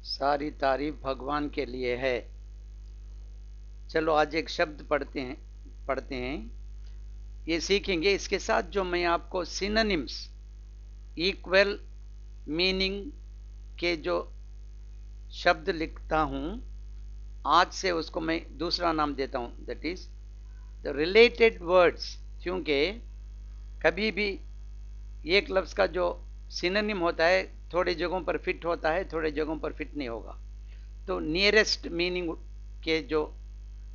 सारी तारीफ भगवान के लिए है। चलो आज एक शब्द पढ़ते हैं, ये सीखेंगे। इसके साथ जो मैं आपको सिनोनिम्स, इक्वल मीनिंग के जो शब्द लिखता हूं, आज से उसको मैं दूसरा नाम देता हूं, that is the related words. क्योंकि कभी भी एक लफ्ज का जो सिनोनिम होता है थोड़ी जगहों पर फिट होता है, थोड़ी जगहों पर फिट नहीं होगा। तो नियरेस्ट मीनिंग के जो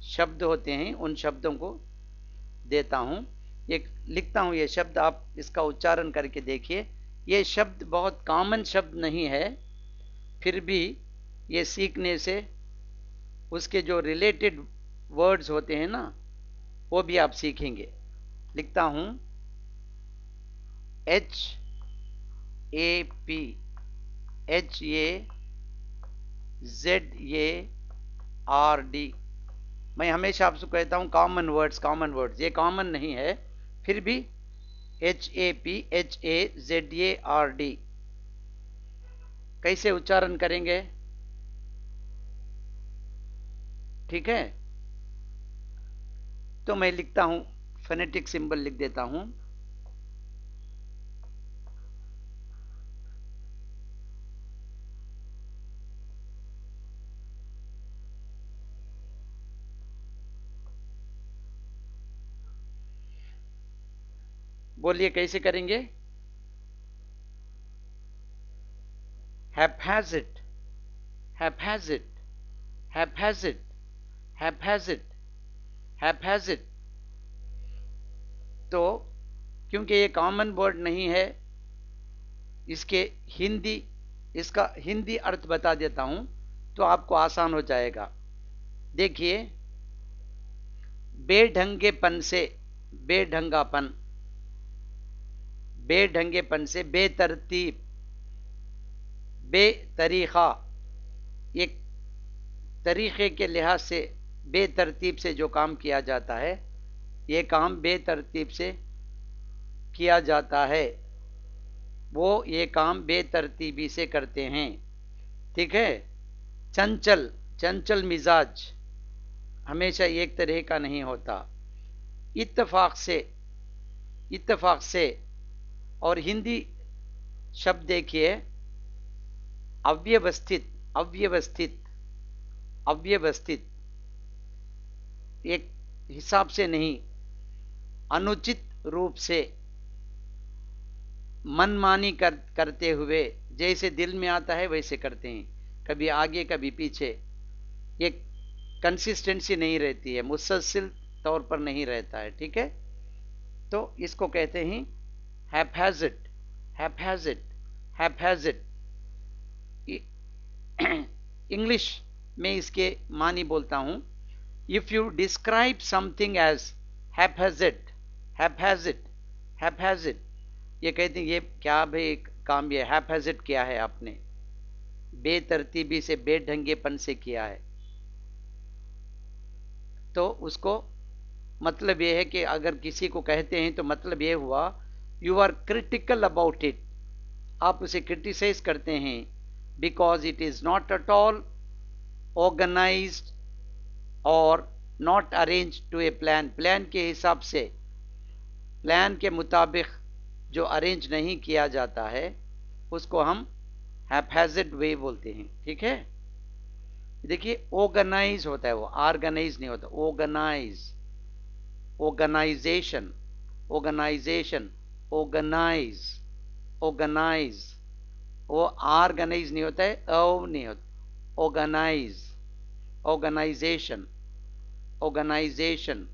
शब्द होते हैं उन शब्दों को देता हूं। एक लिखता हूं ये शब्द, आप इसका उच्चारण करके देखिए। ये शब्द बहुत कॉमन शब्द नहीं है, फिर भी ये सीखने से उसके जो रिलेटेड वर्ड्स होते हैं ना, वो भी आप सीखेंगे। लिखता हूं HAP, HAZARD। मैं हमेशा आपसे कहता हूं कॉमन वर्ड्स, ये कॉमन नहीं है, फिर भी HAPHAZARD कैसे उच्चारण करेंगे, ठीक है? तो मैं लिखता हूं, फोनेटिक सिंबल लिख देता हूं। बोलिए कैसे करेंगे? haphazard, haphazard, haphazard, haphazard, haphazard। तो क्योंकि ये कॉमन वर्ड नहीं है, इसका हिंदी अर्थ बता देता हूं तो आपको आसान हो जाएगा। देखिए, बेढंगेपन से बेढंगापन, बेढंगेपन से बेतरतीब, बेतरीका, एक तरीके के लिहाज से बेतरतीब से जो काम किया जाता है, ये काम बेतरतीब से किया जाता है, वो ये काम बेतरतीबी से करते हैं, ठीक है? चंचल, चंचल मिजाज हमेशा एक तरह का नहीं होता। इत्तेफाक से, इत्तेफाक से। और हिंदी शब्द देखिए, अव्यवस्थित, अव्यवस्थित, अव्यवस्थित, एक हिसाब से नहीं, अनुचित रूप से, मनमानी करते हुए, जैसे दिल में आता है वैसे करते हैं, कभी आगे कभी पीछे, एक कंसिस्टेंसी नहीं रहती है, मुसलसिल तौर पर नहीं रहता है, ठीक है? तो इसको कहते हैं हैप्पैज़र्ड, हैप्पैज़र्ड, हैप्पैज़र्ड। इंग्लिश में इसके मानी बोलता हूं, if you describe something as haphazard, haphazard, haphazard, ये कहते हैं ये क्या भाई काम ये हैप्पैज़र्ड किया है आपने, बेतरतीबी से, बेढंगेपन से किया है। तो उसको मतलब ये है कि अगर किसी को कहते हैं तो मतलब ये हुआ you are critical about it, आप उसे क्रिटिसाइज करते हैं, because it is not at all organised और not arrange to a plan, plan के हिसाब से, प्लान के मुताबिक जो अरेंज नहीं किया जाता है उसको हम हैप्पैज़र्ड वे बोलते हैं, ठीक है? देखिए, ऑर्गेनाइज होता है, वो ऑर्गेनाइज नहीं होता, organise, organisation, organisation, organise, organise, वो ऑर्गेनाइज नहीं होता है, ओ नहीं होता, ऑर्गेनाइज, ऑर्गेनाइजेशन, ऑर्गेनाइजेशन।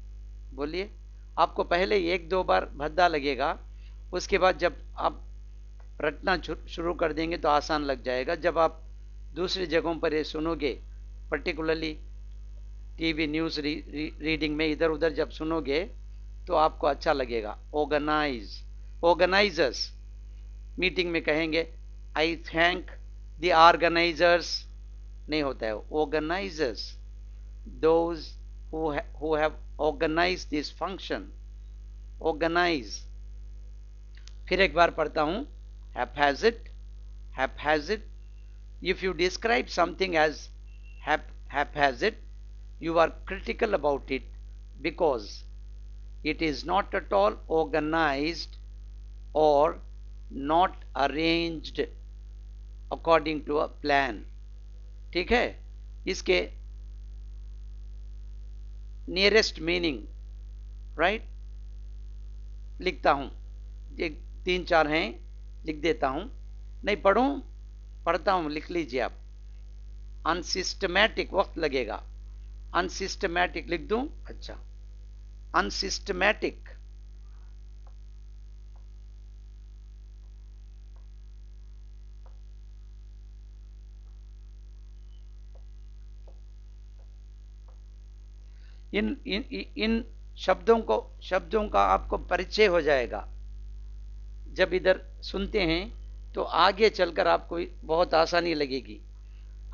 बोलिए, आपको पहले एक दो बार भद्दा लगेगा, उसके बाद जब आप रटना शुरू कर देंगे तो आसान लग जाएगा। जब आप दूसरी जगहों पर ये सुनोगे, पर्टिकुलरली टीवी न्यूज़ रीडिंग में इधर उधर जब सुनोगे तो आपको अच्छा लगेगा। ऑर्गेनाइज, ऑर्गेनाइजर्स, मीटिंग में कहेंगे आई थैंक द ऑर्गेनाइजर्स, नहीं होता है, organisers, those who have organized this function, organize। फिर एक बार पढ़ता हूं, haphazard, haphazard। If you describe something as haphazard, you are critical about it because it is not at all organized or not arranged according to a plan. ठीक है, इसके nearest meaning right लिखता हूं, ये 3-4 हैं, लिख देता हूं, नहीं पढ़ूं, पढ़ता हूं, लिख लीजिए आप। अनसिस्टमैटिक, वक्त लगेगा, अनसिस्टमैटिक लिख दूं, अच्छा, अनसिस्टमैटिक, इन शब्दों का आपको परिचय हो जाएगा जब इधर सुनते हैं, तो आगे चलकर आपको बहुत आसानी लगेगी।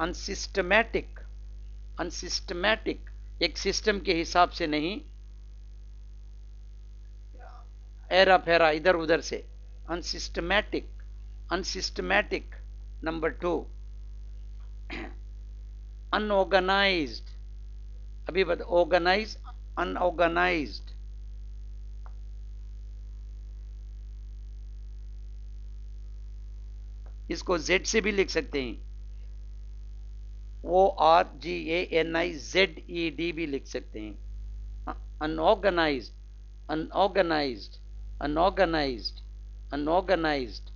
अनसिस्टमैटिक, अनसिस्टमैटिक एक सिस्टम के हिसाब से नहीं, एरा फेरा इधर उधर से, अनसिस्टमैटिक, अनसिस्टमैटिक। नंबर 2, अनऑर्गेनाइज्ड, अभी बता, ऑर्गेनाइज, अनऑर्गेनाइज्ड, इसको जेड से भी लिख सकते हैं, ORGANIZED भी लिख सकते हैं। Unorganised, unorganised, unorganised, unorganised,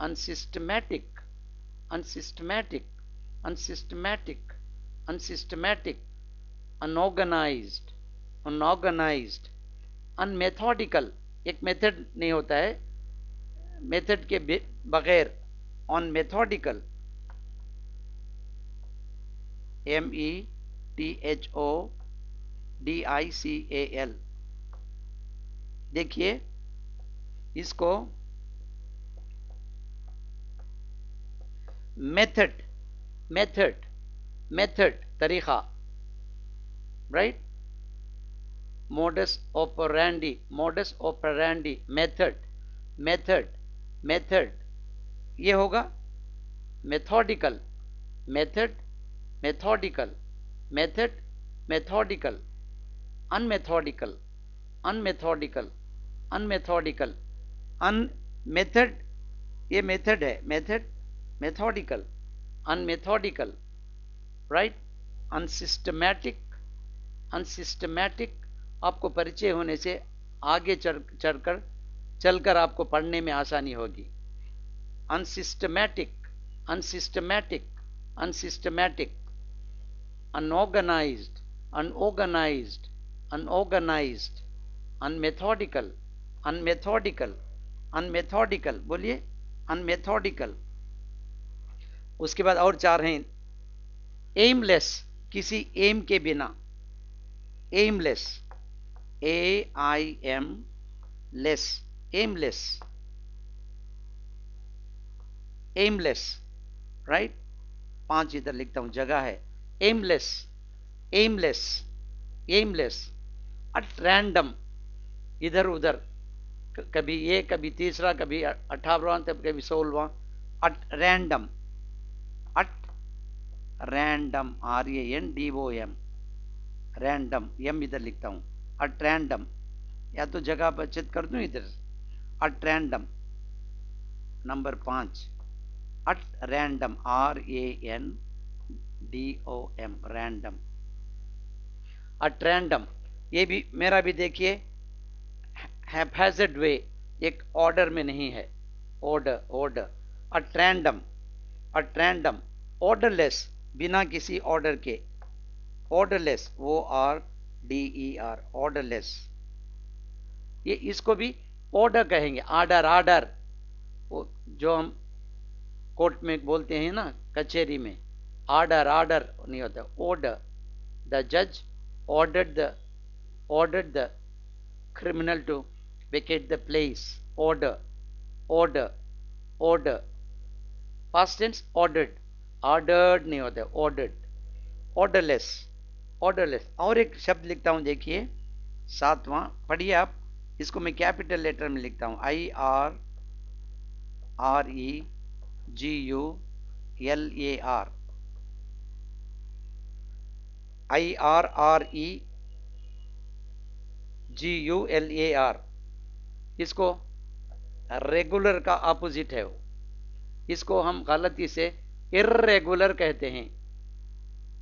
unsystematic, unsystematic, unsystematic, unsystematic, unorganised, unorganised, unmethodical, एक मेथड नहीं होता है, मेथड के बगैर, अनमेथोडिकल, METHODICAL। देखिए इसको मेथड, मेथड, मेथड तरीका, right, modus operandi, modus operandi, method, method, method, ये होगा methodical, method, methodical, method, methodical, unmethodical, unmethodical, unmethodical, un method, ये मेथड है, method, methodical, unmethodical, right, unsystematic, unsystematic. आपको परिचय होने से आगे चलकर आपको पढ़ने में आसानी होगी। Unsystematic, unsystematic, unsystematic, unorganized, unorganized, unorganized, unmethodical, unmethodical, unmethodical, बोलिए unmethodical। उसके बाद और 4 हैं, aimless, किसी एम के बिना, aimless, AIM less, aimless, aimless, right, 5 इधर लिखता हूं, जगह है, aimless, aimless, aimless, at random, इधर उधर, कभी ये, कभी तीसरा, कभी 18वां, कभी 16वां, at random, at random, RANDOM, random, M इधर लिखता हूं, at random, या तो जगह बचत कर दूं इधर, at random। Number 5, at random, RANDOM, random, at random, ये भी मेरा भी देखिए, haphazard way, एक ऑर्डर में नहीं है, order, order, at random, at random, orderless, बिना किसी ऑर्डर के, orderless, ORDER, orderless, ये इसको भी ऑर्डर कहेंगे, आर्डर, आर्डर, जो हम कोर्ट में बोलते हैं ना, कचहरी में, आर्डर, आर्डर नहीं होता, ऑर्डर, द जज ordered the criminal to vacate the place, order, order, order, past tense ordered, ordered नहीं होता, ordered, orderless, orderless। और एक शब्द लिखता हूं, देखिए 7वां, पढ़िए आप, इसको मैं कैपिटल लेटर में लिखता हूं, LAR, IRREGULAR, इसको रेगुलर का ऑपोजिट है वो, इसको हम गलती से इर्रेगुलर कहते हैं।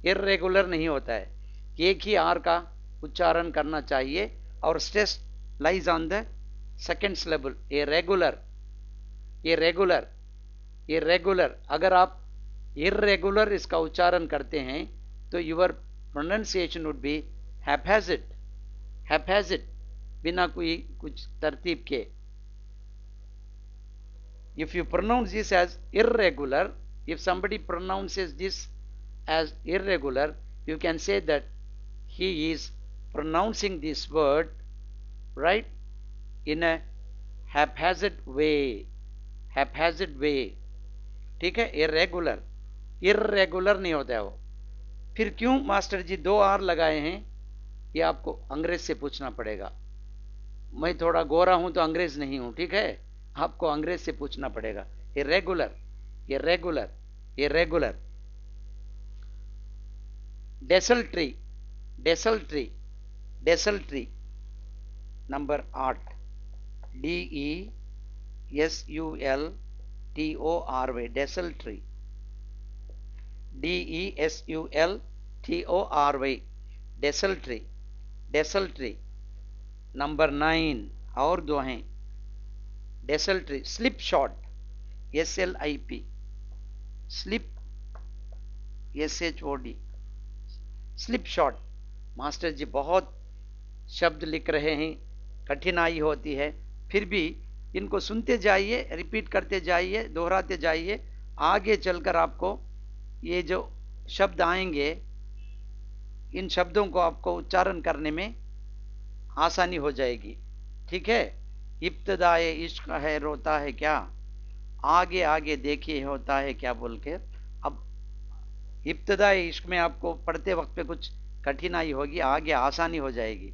इर्रेगुलर नहीं होता है, एक ही आर का उच्चारण करना चाहिए और stress lies on the second syllable. ये रेगुलर, ये रेगुलर, ये रेगुलर। अगर आप इर्रेगुलर इसका उच्चारण करते हैं तो यूर प्रोनाउंसिएशन वुड बी हैप्पैजिड, हैप्पैजिड, बिना कोई कुछ तरतीब के। If you pronounce this as irregular, if somebody pronounces this as irregular, you can say that he is pronouncing this word, right, in a haphazard way, haphazard way, ठीक है। irregular, irregular नहीं होता है वो। फिर क्यों मास्टर जी 2 आर लगाए हैं, ये आपको अंग्रेज से पूछना पड़ेगा। मैं थोड़ा गोरा हूं तो अंग्रेज नहीं हूं, ठीक है, आपको अंग्रेज से पूछना पड़ेगा। ये रेगुलर, ये रेगुलर, ये regular. Desultory, desultory, desultory, number 8, DESULTORY, desultory, DESULTORY, desultory, desultory. Number 9 और 2 हैं, desultory. Slipshod, SLIP, slip, SHOD, slipshod. Master ji बहुत शब्द लिख रहे हैं, कठिनाई होती है, फिर भी इनको सुनते जाइए, रिपीट करते जाइए, दोहराते जाइए। आगे चलकर आपको ये जो शब्द आएंगे, इन शब्दों को आपको उच्चारण करने में आसानी हो जाएगी, ठीक है। इब्तदाए इश्क है रोता है क्या, आगे आगे देखिए होता है क्या बोल के। अब इब्तदाए इश्क में आपको पढ़ते वक्त पे कुछ कठिनाई होगी, आगे आसानी हो जाएगी।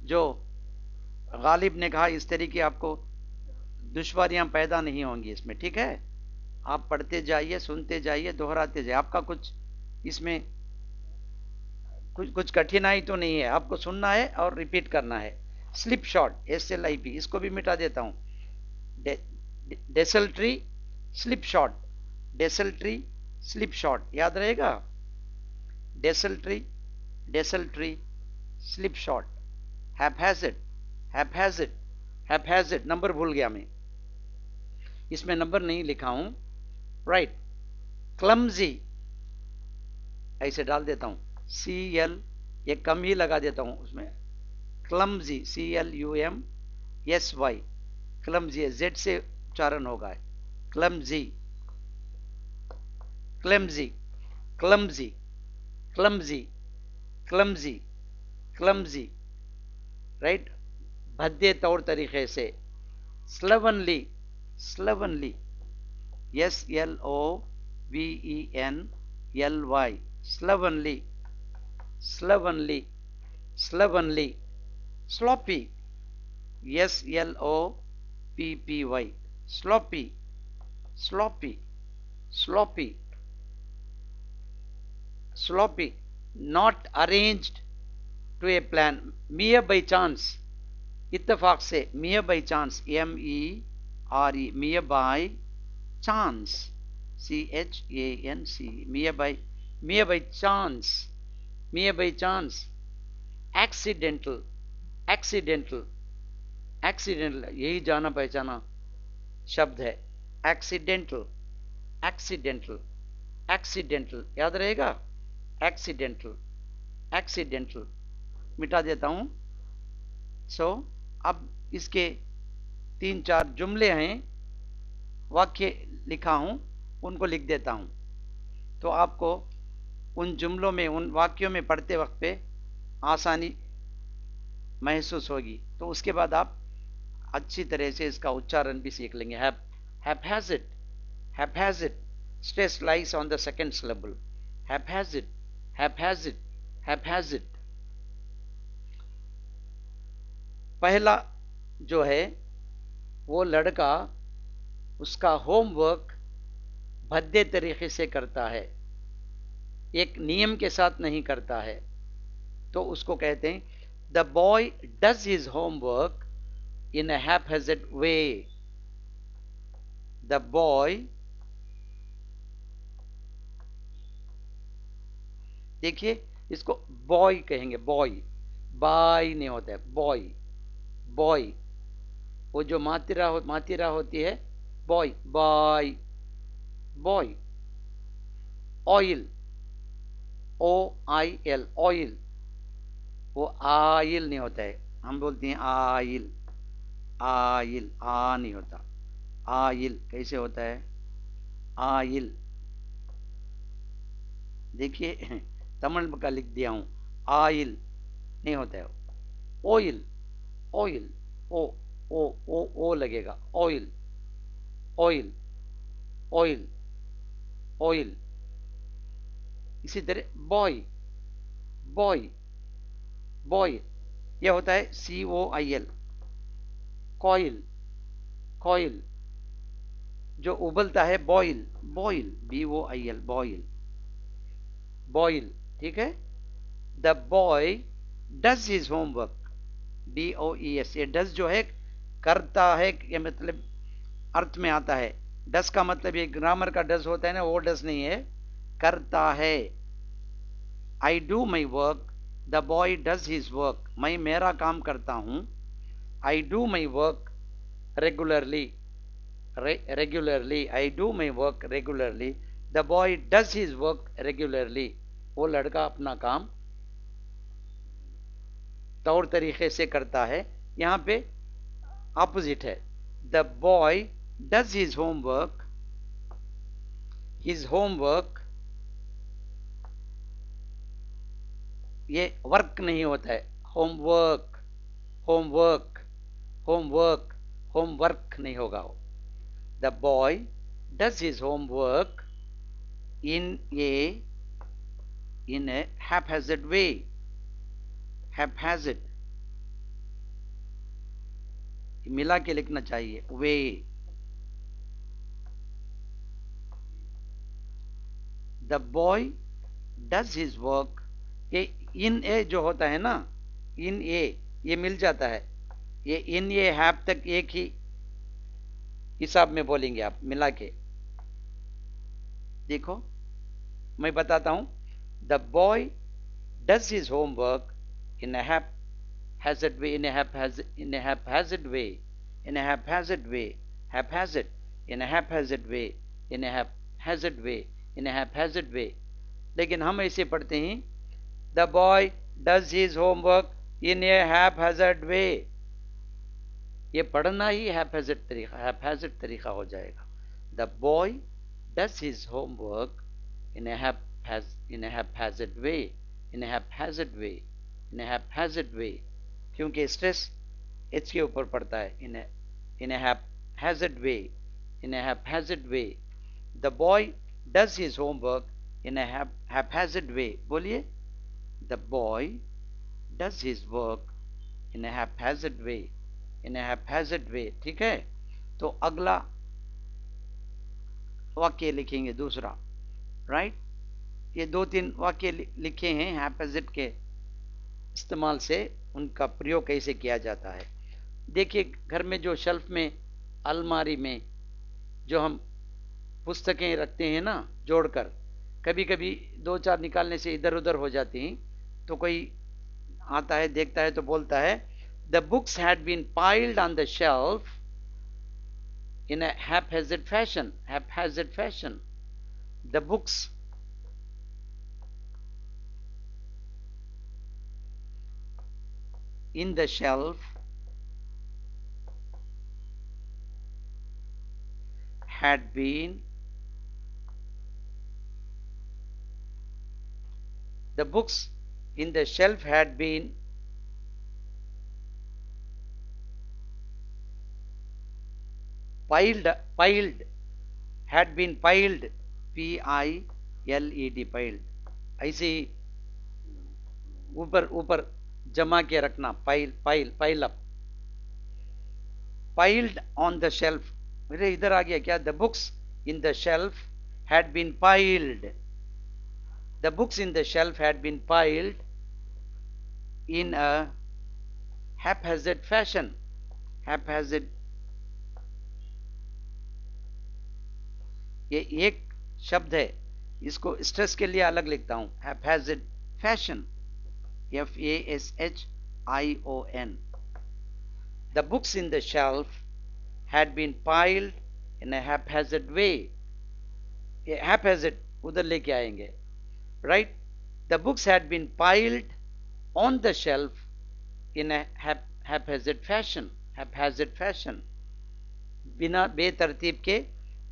जो गालिब ने कहा, इस तरीके आपको दुश्वारियां पैदा नहीं होंगी इसमें, ठीक है। आप पढ़ते जाइए, सुनते जाइए, दोहराते जाइए। आपका कुछ इसमें कुछ कठिनाई तो नहीं है, आपको सुनना है और रिपीट करना है। स्लिप शॉट, SLIP, इसको भी मिटा देता हूं। डेसल्ट्री, स्लिप शॉट, डेसल्ट्री, स्लिप शॉट, याद रहेगा। डेसल्ट्री, डेसल्ट्री, स्लिप शॉट। हैप्पैजिड, हैप्पैजिड, हैप्पैजिड। नंबर भूल गया मैं, इसमें नंबर नहीं लिखा हूं, राइट। क्लमजी, ऐसे डाल देता हूं, CL, ये कम ही लगा देता हूं उसमें। क्लमजी, CLUMSY, क्लमजी, Z से उच्चारण होगा, clumsy, clumsy, clumsy, clumsy, clumsy, clumsy, right. भद्दे तौर तरीके से। Slovenly, slovenly, SLOVENLY, slovenly, slovenly, slovenly. Sloppy, SLOPPY, sloppy, sloppy, sloppy, sloppy. Not arranged to a plan, mere by chance, इत्तेफाक से, mere by chance, MERE, mere by chance, CHANC, mere by chance, mere by chance। accidental, accidental, accidental, यही जाना पहचाना शब्द है, accidental, accidental, accidental, याद रहेगा। accidental, accidental, मिटा देता हूं। अब इसके 3-4 जुमले हैं, वाक्य लिखा हूं, उनको लिख देता हूं, तो आपको उन जुमलों में, उन वाक्यों में पढ़ते वक्त पे आसानी महसूस होगी। तो उसके बाद आप अच्छी तरह से इसका उच्चारण भी सीख लेंगे। Haphazard, haphazard, stress lies on the second syllable. Haphazard, haphazard, haphazard. पहला जो है वो लड़का, उसका होमवर्क भद्दे तरीके से करता है, एक नियम के साथ नहीं करता है, तो उसको कहते हैं the boy does his homework in a haphazard way. The boy, देखिए इसको बॉय कहेंगे, बॉय, बाय नहीं होता है, बॉय, बॉय, वो जो मातिरा होती है, boy, bye, boy. Oil, O I L, oil, वो आयल नहीं होता है, हम बोलते हैं आयल, आयल, आ नहीं होता, आयल कैसे होता है, आयल, देखिए तमिल का लिख दिया हूं, आयल नहीं होता है, ऑयल, ऑयल, ओ लगेगा, ऑयल, ऑयल, ऑयल, ऑयल। इसी तरह बॉय, बॉय, बॉय, यह होता है COIL, कॉइल, कॉइल, जो उबलता है, boil, boil, BOIL, boil, boil, ठीक है। The boy does his homework, DOES, ये डज जो है करता है, ये मतलब अर्थ में आता है। डज का मतलब ये ग्रामर का डज होता है ना, वो डज नहीं है, करता है। I do my work, the boy does his work, मैं मेरा काम करता हूं। I do my work regularly, regularly, I do my work regularly, the boy does his work regularly, वो लड़का अपना काम तौर तरीके से करता है। यहां पे ऑपोजिट है, the boy does his homework, his homework, ये वर्क नहीं होता है, होमवर्क, होमवर्क, होमवर्क, होमवर्क नहीं होगा। The boy does his homework in a haphazard way, haphazard मिला के लिखना चाहिए, way. The boy does his work, ये इन ए जो होता है ना, इन ए, ये मिल जाता है, ये इन ए हैप तक एक ही हिसाब में बोलेंगे आप मिला के। देखो मैं बताता हूं, the boy does his homework in a haphazard way, in a haphazard way, in a haphazard way, haphazard, in a haphazard way, in a haphazard way, in a haphazard way। लेकिन हम ऐसे पढ़ते हैं, the boy does his homework in a haphazard way, ये पढ़ना ही haphazard तरीका हो जाएगा। The boy does his homework in a haphazard way, in a haphazard way, in a haphazard way, क्योंकि स्ट्रेस एच के ऊपर पड़ता है, in a haphazard way, in a haphazard way। The boy does his homework in a haphazard way, बोलिए, the boy does his work in a haphazard way, in a haphazard way, ठीक है। तो अगला वाक्य लिखेंगे दूसरा, राइट। ये 2-3 वाक्य लिखे हैं haphazard के इस्तेमाल से, उनका प्रयोग कैसे किया जाता है। देखिए घर में जो शेल्फ में, अलमारी में जो हम पुस्तकें रखते हैं ना जोड़कर, कभी कभी 2-4 निकालने से इधर उधर हो जाती हैं, तो कोई आता है देखता है तो बोलता है, the books had been piled on the shelf in a haphazard fashion, haphazard fashion, the books in the shelf had been, the books in the shelf had been piled, had been piled, PILED, piled, ऐसे ही ऊपर ऊपर जमा के रखना, pile up, piled on the shelf, मेरे इधर आ गया क्या, the books in the shelf had been piled. The books in the shelf had been piled in a haphazard fashion. Haphazard, ये एक शब्द है, इसको स्ट्रेस के लिए अलग लिखता हूं, haphazard fashion, FASHION. The books in the shelf had been piled in a haphazard way. ये haphazard उधर लेके आएंगे, right? The books had been piled on the shelf in a haphazard fashion. Haphazard fashion, बिना बेतरतीब के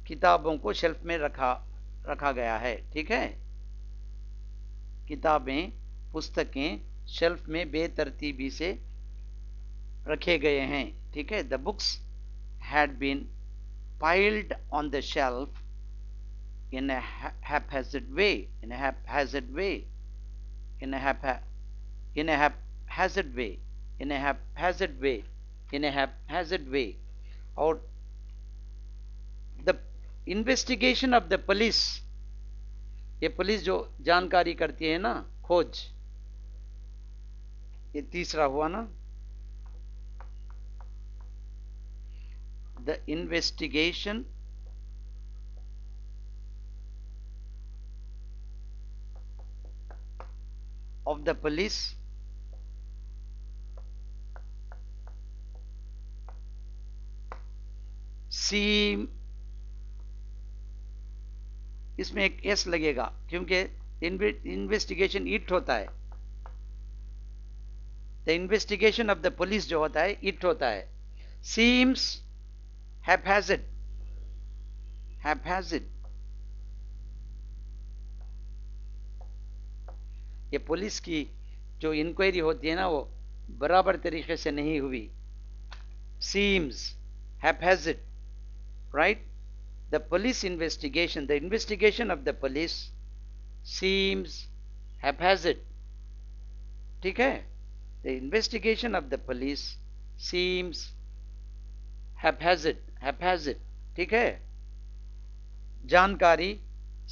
किताबों को shelf में रखा गया है, ठीक है? किताबें, पुस्तकें शेल्फ में बेतरतीबी से रखे गए हैं, ठीक है? The books had been piled on the shelf in a haphazard way, in a haphazard way, in a haphazard way, in a haphazard way, in a haphazard way. और the investigation of the police, ये police जो जानकारी करती है ना, खोज, ये तीसरा हुआ ना, the investigation of the police seem, इसमें एक एस लगेगा क्योंकि इन्वेस्टिगेशन इट होता है, the investigation of the police जो होता है इट होता है, सीम्स haphazard, haphazard, ये पुलिस की जो इंक्वायरी होती है ना वो बराबर तरीके से नहीं हुई, seems haphazard, right? The police investigation, the investigation of the police seems haphazard, ठीक है? The investigation of the police seems haphazard, haphazard, ठीक है? जानकारी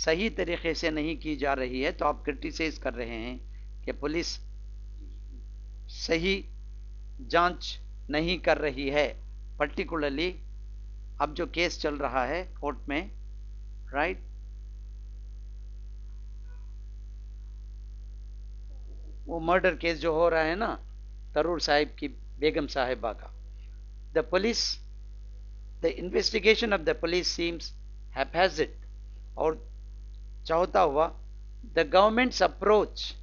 सही तरीके से नहीं की जा रही है, तो आप क्रिटिसाइज कर रहे हैं कि पुलिस सही जांच नहीं कर रही है, पर्टिकुलरली अब जो केस चल रहा है कोर्ट में, राइट? वो मर्डर केस जो हो रहा है ना तरूर साहिब की बेगम साहिबा का, the police, the investigation of the police seems haphazard, और चौथा हुआ the government's approach,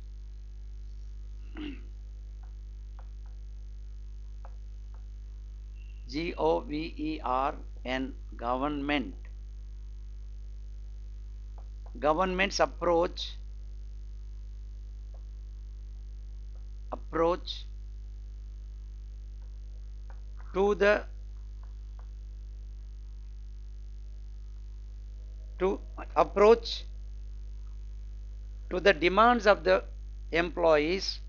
GOVERN, government, government's approach to the approach to the demands of the employees,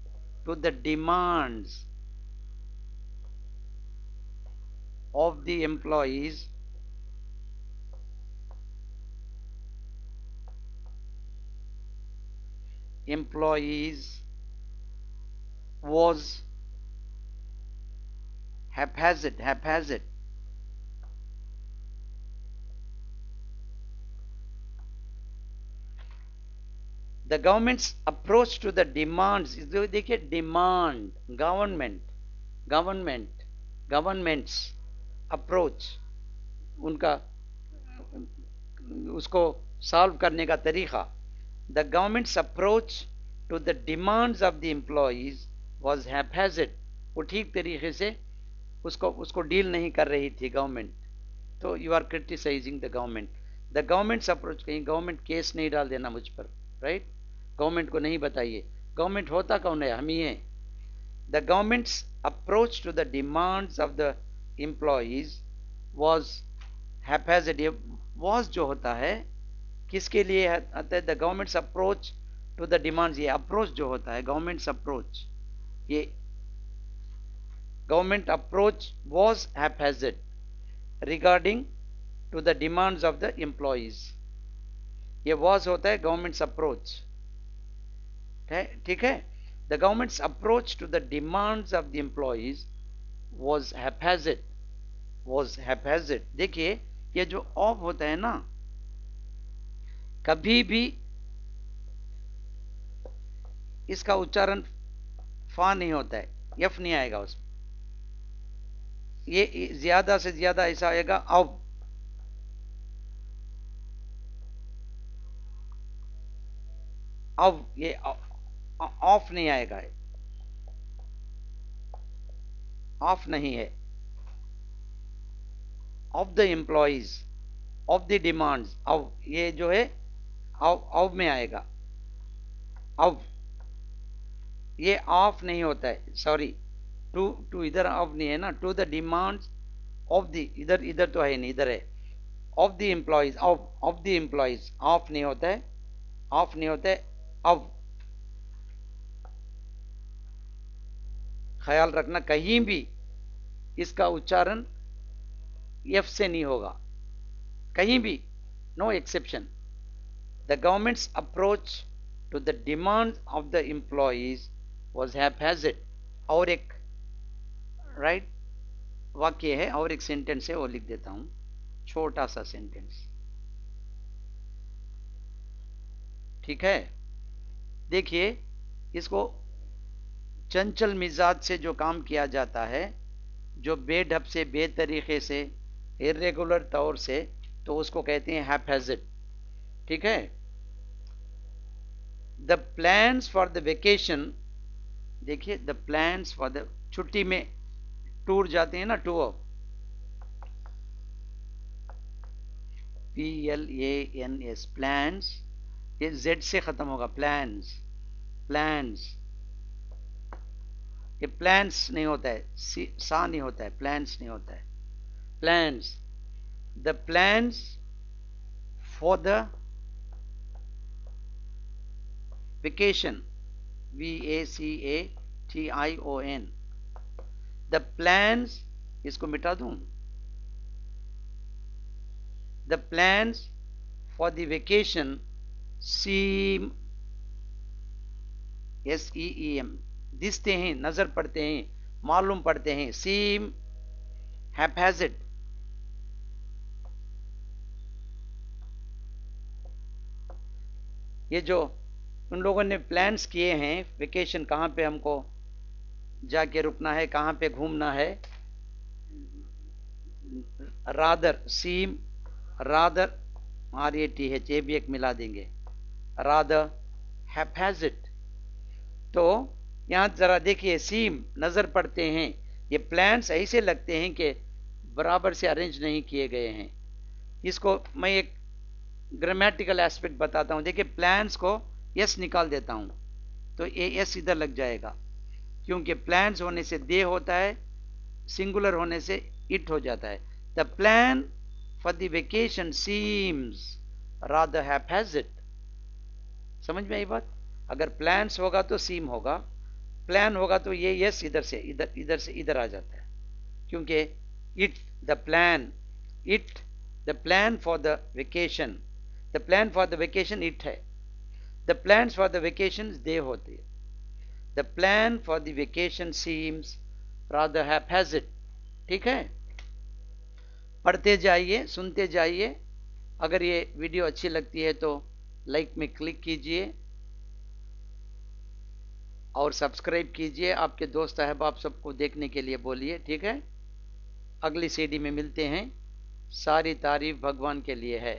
to the demands of the employees was haphazard. The government's approach to the demands, देखिए demand, government's approach, उनका उसको solve करने का तरीका, the government's approach to the demands of the employees was haphazard, वो ठीक तरीके से उसको डील नहीं कर रही थी गवर्नमेंट, तो you are criticising the government. The government's approach, कहीं गवर्नमेंट केस नहीं डाल देना मुझ पर, राइट? गवर्नमेंट को नहीं बताइए, गवर्नमेंट होता कौन है? हम ही हैं। The government's approach to the demands of the employees was haphazard, ये वाज जो होता है किसके लिए आता है? The government's approach to the demands, ये अप्रोच जो होता है गवर्नमेंट्स अप्रोच, ये government approach was haphazard regarding to the demands of the employees, ये वॉज होता है गवर्नमेंट्स अप्रोच, ठीक है। The government's approach to the demands of the employees was haphazard. देखिए ये जो ऑफ होता है ना, कभी भी इसका उच्चारण फा नहीं होता है, यफ नहीं आएगा उसमें, ये ज्यादा से ज्यादा ऐसा आएगा अब। अब ये ऑफ नहीं आएगा, ऑफ नहीं है। Of the employees, of the demands, अब ये जो है अब में आएगा। अब ये ऑफ नहीं होता है, सॉरी, टू इधर ऑफ नहीं है ना, to the demands of the, इधर तो है नहीं, इधर है of the employees, of the employees, of नहीं होता है, ऑफ नहीं होता है। अब ख्याल रखना कहीं भी इसका उच्चारण एफ से नहीं होगा, कहीं भी, no exception. The government's approach to the demand of the employees was haphazard. और एक राइट वाक्य है, और एक सेंटेंस है, वो लिख देता हूं, छोटा सा सेंटेंस, ठीक है। देखिए इसको चंचल मिजाज से जो काम किया जाता है, जो बेढप से, बेतरीके से, इरेगुलर तौर से, तो उसको कहते हैं हैपहैज़र्ड, ठीक है। The plans for the vacation, देखिए द प्लान्स फॉर द, छुट्टी में टूर जाते हैं ना, टूर, PLANS, प्लान्स, ये Z से खत्म होगा, प्लान्स, प्लान्स, ये प्लान्स नहीं होता है, सा नहीं होता है, प्लान्स नहीं होता है, plans. The plans for the vacation, VACATION, the plans, इसको मिटा दूं, the plans for the vacation seem, SEEM, दिखते हैं, नजर पड़ते हैं, मालूम पड़ते हैं, seem haphazard। ये जो उन लोगों ने प्लान्स किए हैं वेकेशन, कहाँ पे हमको जाके रुकना है, कहाँ पे घूमना है, रादर, seem, रादर, RATH, ये भी एक मिला देंगे, रादर हैपहैज़र्ड। तो यहां जरा देखिए, सीम, नजर पड़ते हैं, ये प्लान्स ऐसे लगते हैं कि बराबर से अरेंज नहीं किए गए हैं। इसको मैं एक ग्रामेटिकल एस्पेक्ट बताता हूं। देखिए प्लान्स को यस निकाल देता हूं तो ये यस इधर लग जाएगा, क्योंकि प्लान्स होने से दे होता है, सिंगुलर होने से इट हो जाता है। The plan for the vacation seems rather haphazard. समझ में आई बात? अगर प्लान्स होगा तो सीम होगा, प्लान होगा तो ये यस इधर से इधर आ जाता है, क्योंकि it, the plan, it, the plan for the vacation, the plan for the vacation it है, the plans for the vacation they होती है। The plan for the vacation seems rather haphazard, ठीक है। पढ़ते जाइए, सुनते जाइए। अगर ये वीडियो अच्छी लगती है तो लाइक में क्लिक कीजिए और सब्सक्राइब कीजिए। आपके दोस्त अहबाब सबको देखने के लिए बोलिए, ठीक है। अगली सीडी में मिलते हैं। सारी तारीफ भगवान के लिए है।